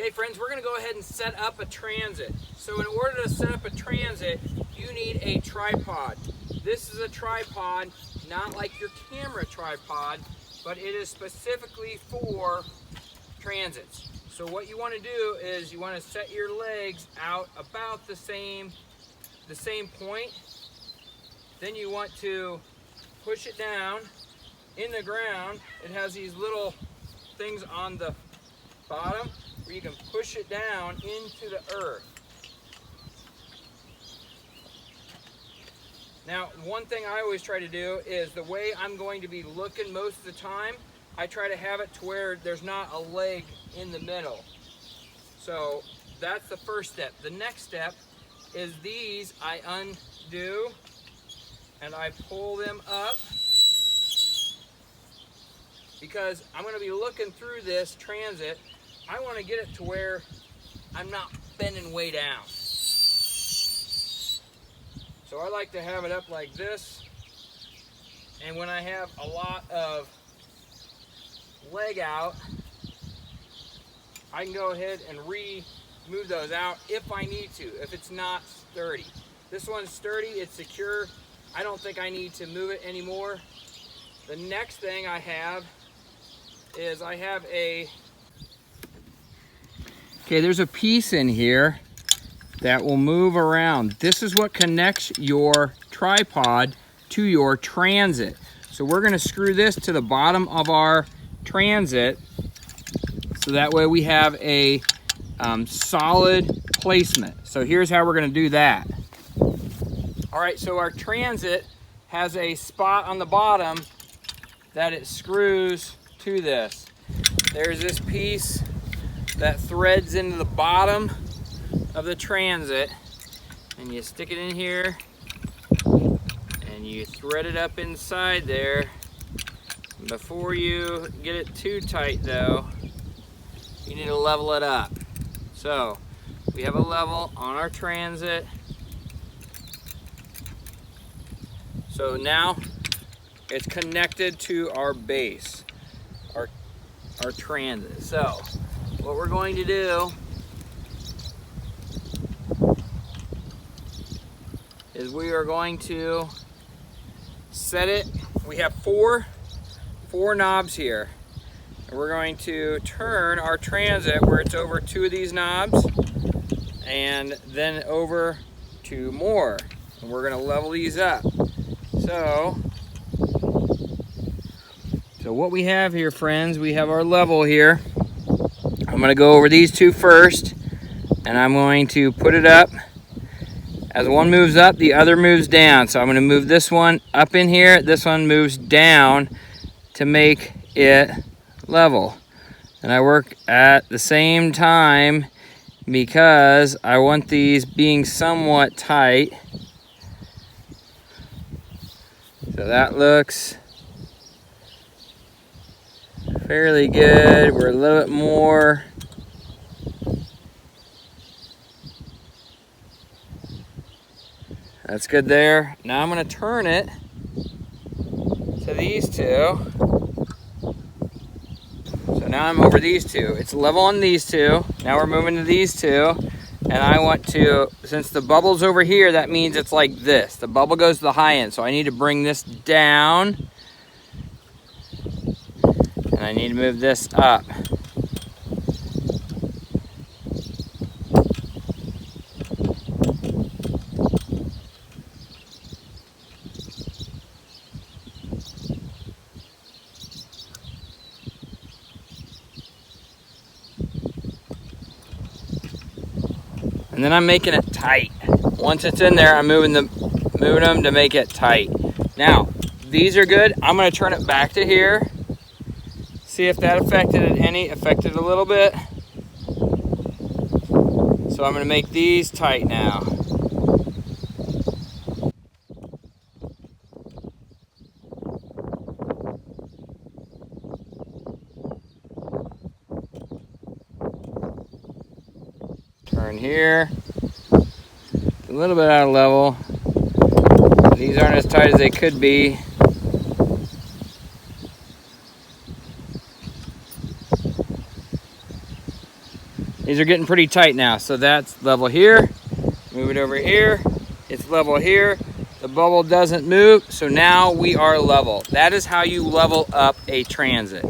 Okay friends, we're going to go ahead and set up a transit. So in order to set up a transit, you need a tripod. This is a tripod, not like your camera tripod, but it is specifically for transits. So what you want to do is you want to set your legs out about the same point. Then you want to push it down in the ground. It has these little things on the bottom where you can push it down into the earth. Now, one thing I always try to do is the way I'm going to be looking most of the time, I try to have it to where there's not a leg in the middle. So that's the first step. The next step is these I undo and I pull them up because I'm going to be looking through this transit. I want to get it to where I'm not bending way down. So I like to have it up like this, and when I have a lot of leg out, I can go ahead and move those out if I need to, if it's not sturdy. This one's sturdy, it's secure. I don't think I need to move it anymore. The next thing I have is I have there's a piece in here that will move around. This is what connects your tripod to your transit. So we're gonna screw this to the bottom of our transit so that way we have a solid placement. So here's how we're gonna do that. All right, so our transit has a spot on the bottom that it screws to this. There's this piece that threads into the bottom of the transit, and you stick it in here and you thread it up inside there. Before you get it too tight though, you need to level it up. So we have a level on our transit. So now it's connected to our base, our transit. So what we're going to do is we are going to set it. We have four knobs here, and we're going to turn our transit where it's over two of these knobs and then over two more, and we're going to level these up. So what we have here, friends, we have our level here. I'm going to go over these two first, and I'm going to put it up. As one moves up, the other moves down. So I'm going to move this one up in here. This one moves down to make it level. And I work at the same time because I want these being somewhat tight. So that looks fairly good. We're a little bit more. That's good there. Now I'm going to turn it to these two. So now I'm over these two. It's level on these two. Now we're moving to these two. And I want to, since the bubble's over here, that means it's like this. The bubble goes to the high end. So I need to bring this down. And I need to move this up. And then I'm making it tight. Once it's in there, I'm moving them to make it tight. Now, these are good. I'm going to turn it back to here. See if that affected it any. Affected a little bit. So I'm going to make these tight now. Turn here. A little bit out of level. These aren't as tight as they could be. These are getting pretty tight now. So that's level here. Move it over here. It's level here. The bubble doesn't move. So now we are level. That is how you level up a Transit.